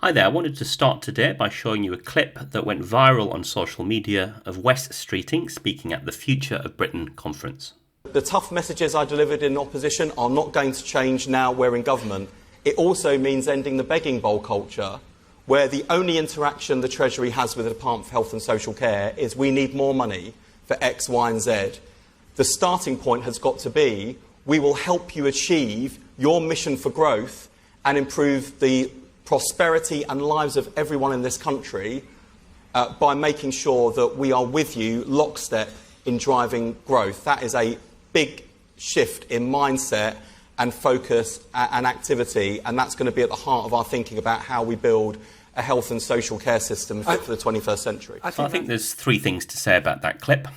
Hi there, I wanted to start today by showing you a clip that went viral on social media of Wes Streeting speaking at the Future of Britain conference. The tough messages I delivered in opposition are not going to change now we're in government. It also means ending the begging bowl culture, where the only interaction the Treasury has with the Department for Health and Social Care is we need more money for X, Y and Z. The starting point has got to be we will help you achieve your mission for growth and improve the prosperity and lives of everyone in this country by making sure that we are with you lockstep in driving growth. That is a big shift in mindset and focus and activity, and that's going to be at the heart of our thinking about how we build a health and social care system fit for the 21st century. I think there's three things to say about that clip.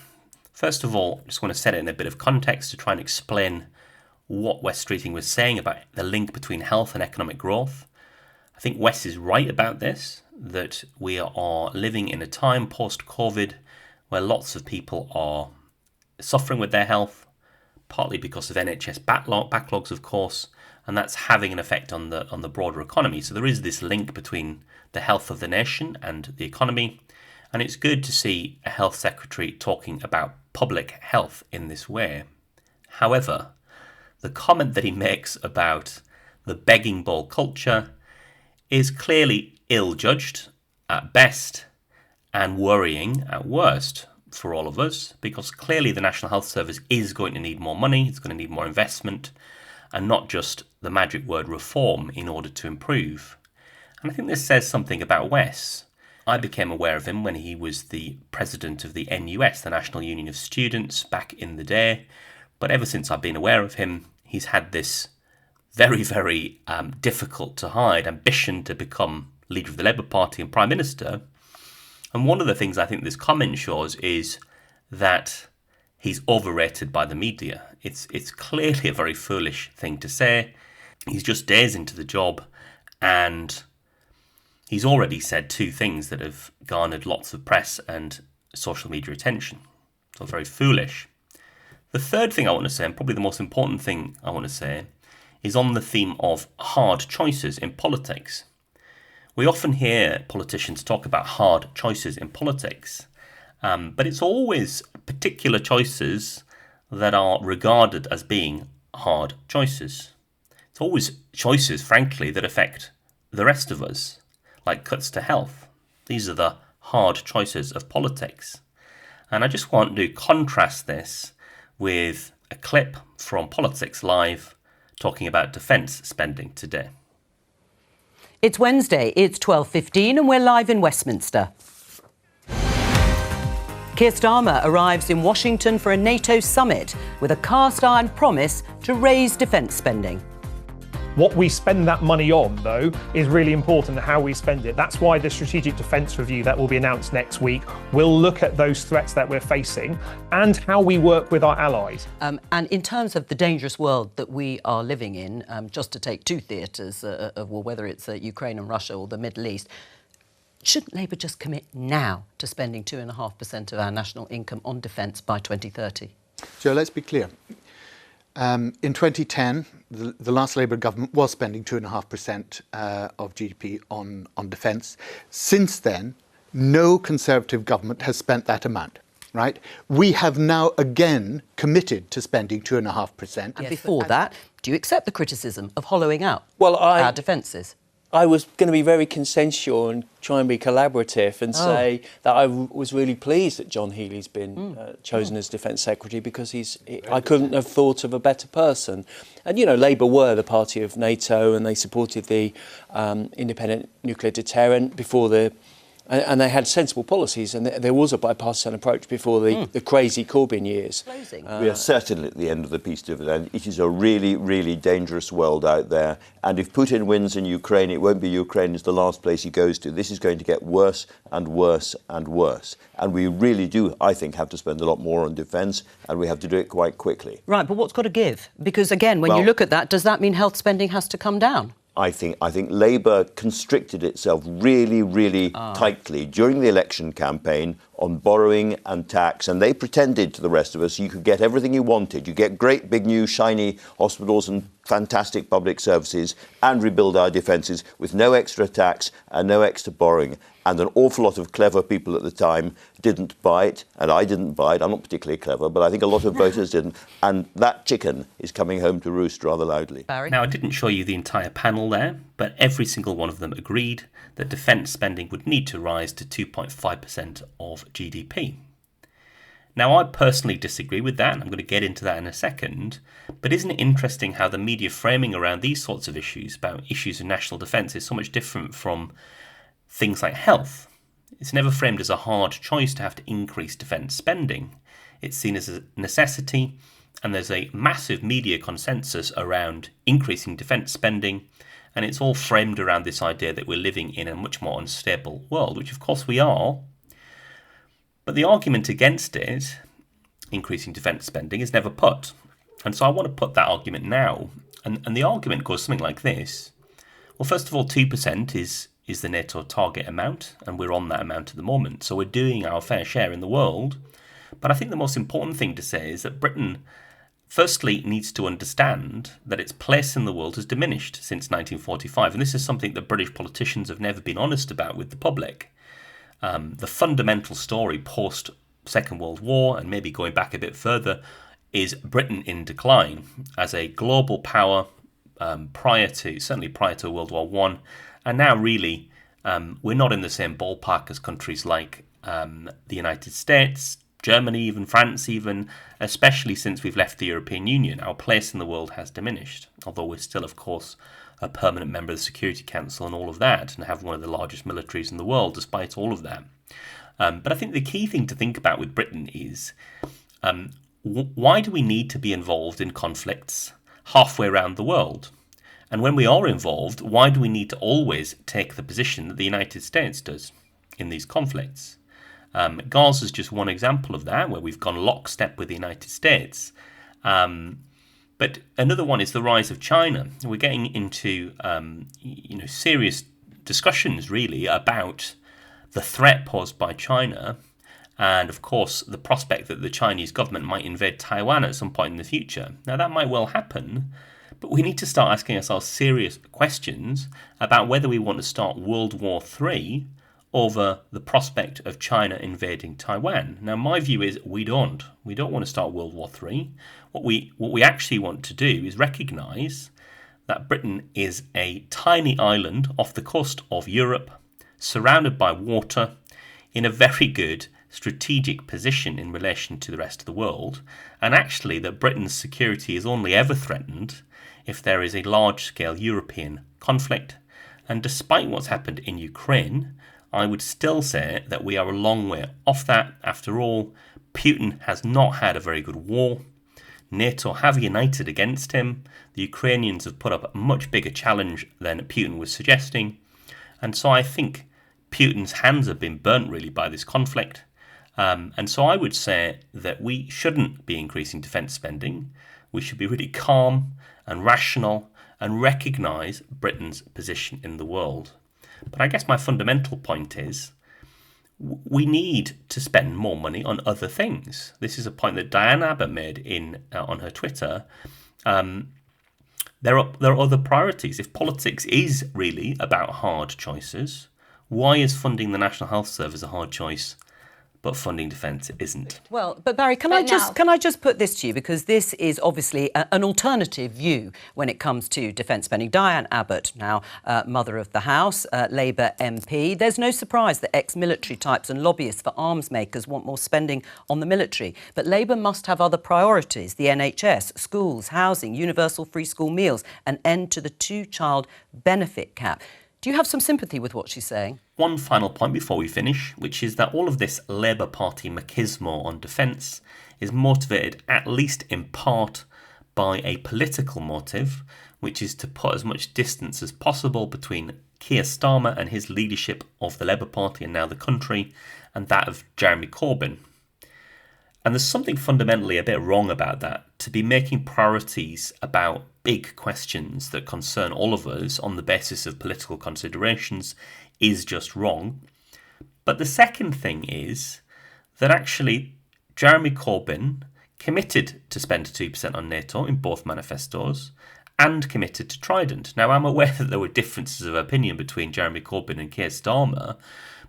First of all, I just want to set it in a bit of context to try and explain what Wes Streeting was saying about the link between health and economic growth. I think Wes is right about this, that we are living in a time post-COVID where lots of people are suffering with their health, partly because of NHS backlogs, of course, and that's having an effect on the broader economy. So there is this link between the health of the nation and the economy, and it's good to see a health secretary talking about public health in this way. However, the comment that he makes about the begging bowl culture is clearly ill-judged at best and worrying at worst for all of us, because clearly the National Health Service is going to need more money, it's going to need more investment, and not just the magic word reform in order to improve. And I think this says something about Wes. I became aware of him when he was the president of the NUS, the National Union of Students, back in the day, but ever since I've been aware of him, he's had this very, very difficult to hide ambition to become leader of the Labour Party and Prime Minister. And one of the things I think this comment shows is that he's overrated by the media. It's clearly a very foolish thing to say. He's just days into the job and he's already said two things that have garnered lots of press and social media attention. So very foolish. The third thing I want to say, and probably the most important thing I want to say, is on the theme of hard choices in politics. We often hear politicians talk about hard choices in politics, but it's always particular choices that are regarded as being hard choices. It's always choices, frankly, that affect the rest of us, like cuts to health. These are the hard choices of politics. And I just want to contrast this with a clip from Politics Live talking about defence spending today. It's Wednesday, it's 12:15 and we're live in Westminster. Keir Starmer arrives in Washington for a NATO summit with a cast-iron promise to raise defence spending. What we spend that money on, though, is really important, how we spend it. That's why the Strategic Defence Review that will be announced next week will look at those threats that we're facing and how we work with our allies. And in terms of the dangerous world that we are living in, just to take two theatres of war, whether it's Ukraine and Russia or the Middle East, shouldn't Labour just commit now to spending 2.5% of our national income on defence by 2030? Joe, let's be clear. In 2010, the last Labour government was spending 2.5% of GDP on defence. Since then, no Conservative government has spent that amount, right? We have now again committed to spending 2.5%. And before that, do you accept the criticism of hollowing out our defences? I was going to be very consensual and try and be collaborative and say that I was really pleased that John Healey's been chosen as Defence Secretary, because I couldn't have thought of a better person. And, you know, Labour were the party of NATO and they supported the independent nuclear deterrent before and they had sensible policies, and there was a bipartisan approach before the crazy Corbyn years. We are certainly at the end of the peace dividend. It is a really, really dangerous world out there. And if Putin wins in Ukraine, it won't be Ukraine as the last place he goes to. This is going to get worse and worse and worse. And we really do, I think, have to spend a lot more on defence, and we have to do it quite quickly. Right, but what's got to give? Because, again, when you look at that, does that mean health spending has to come down? I think Labour constricted itself really, really tightly during the election campaign on borrowing and tax, and they pretended to the rest of us you could get everything you wanted. You get great big new shiny hospitals and fantastic public services and rebuild our defences with no extra tax and no extra borrowing. And an awful lot of clever people at the time didn't buy it, and I didn't buy it. I'm not particularly clever, but I think a lot of voters didn't. And that chicken is coming home to roost rather loudly. Barry? Now, I didn't show you the entire panel there, but every single one of them agreed that defence spending would need to rise to 2.5% of GDP. Now, I personally disagree with that, and I'm going to get into that in a second, but isn't it interesting how the media framing around these sorts of issues, about issues of national defence, is so much different from things like health? It's never framed as a hard choice to have to increase defence spending. It's seen as a necessity, and there's a massive media consensus around increasing defence spending, and it's all framed around this idea that we're living in a much more unstable world, which of course we are. But the argument against it, increasing defence spending, is never put. And so I want to put that argument now. And the argument goes something like this. Well, first of all, 2% is the NATO target amount, and we're on that amount at the moment. So we're doing our fair share in the world. But I think the most important thing to say is that Britain, firstly, needs to understand that its place in the world has diminished since 1945. And this is something that British politicians have never been honest about with the public. The fundamental story post Second World War, and maybe going back a bit further, is Britain in decline as a global power prior to World War One, and now really we're not in the same ballpark as countries like the United States, Germany, even France, even, especially since we've left the European Union. Our place in the world has diminished, although we're still, of course, a permanent member of the Security Council and all of that, and have one of the largest militaries in the world despite all of that. But I think the key thing to think about with Britain is why do we need to be involved in conflicts halfway around the world? And when we are involved, why do we need to always take the position that the United States does in these conflicts? Gaza is just one example of that, where we've gone lockstep with the United States. But another one is the rise of China. We're getting into serious discussions, really, about the threat posed by China, and of course the prospect that the Chinese government might invade Taiwan at some point in the future. Now, that might well happen, but we need to start asking ourselves serious questions about whether we want to start World War III over the prospect of China invading Taiwan. Now, my view is we don't want to start World War III. What we actually want to do is recognise that Britain is a tiny island off the coast of Europe, surrounded by water, in a very good strategic position in relation to the rest of the world, and actually that Britain's security is only ever threatened if there is a large-scale European conflict. And despite what's happened in Ukraine, I would still say that we are a long way off that. After all, Putin has not had a very good war. NATO have united against him. The Ukrainians have put up a much bigger challenge than Putin was suggesting. And so I think Putin's hands have been burnt really by this conflict. And so I would say that we shouldn't be increasing defence spending. We should be really calm and rational and recognise Britain's position in the world. But I guess my fundamental point is we need to spend more money on other things. This is a point that Diane Abbott made on her Twitter. There are other priorities. If politics is really about hard choices, why is funding the National Health Service a hard choice, but funding defence isn't? Well, but Barry, can I just put this to you, because this is obviously an alternative view when it comes to defence spending. Diane Abbott, now Mother of the House, Labour MP. There's no surprise that ex-military types and lobbyists for arms makers want more spending on the military. But Labour must have other priorities: the NHS, schools, housing, universal free school meals, an end to the two-child benefit cap. Do you have some sympathy with what she's saying? One final point before we finish, which is that all of this Labour Party machismo on defence is motivated, at least in part, by a political motive, which is to put as much distance as possible between Keir Starmer and his leadership of the Labour Party and now the country, and that of Jeremy Corbyn. And there's something fundamentally a bit wrong about that. To be making priorities about big questions that concern all of us on the basis of political considerations is just wrong. But the second thing is that actually Jeremy Corbyn committed to spend 2% on NATO in both manifestos and committed to Trident. Now, I'm aware that there were differences of opinion between Jeremy Corbyn and Keir Starmer,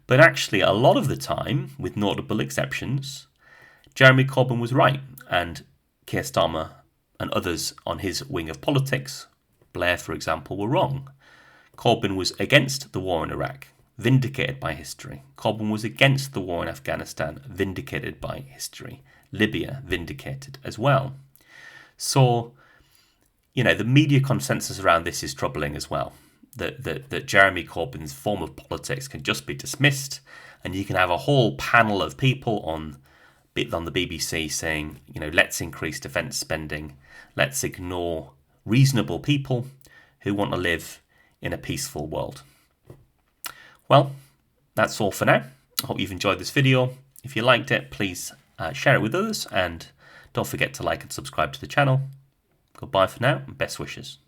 but actually a lot of the time, with notable exceptions, Jeremy Corbyn was right, and Keir Starmer and others on his wing of politics, Blair for example, were wrong. Corbyn was against the war in Iraq, vindicated by history. Corbyn was against the war in Afghanistan, vindicated by history. Libya, vindicated as well. So, the media consensus around this is troubling as well. That Jeremy Corbyn's form of politics can just be dismissed, and you can have a whole panel of people on the BBC saying, let's increase defence spending, let's ignore reasonable people who want to live in a peaceful world. Well, that's all for now. I hope you've enjoyed this video. If you liked it, please share it with others, and don't forget to like and subscribe to the channel. Goodbye for now, and best wishes.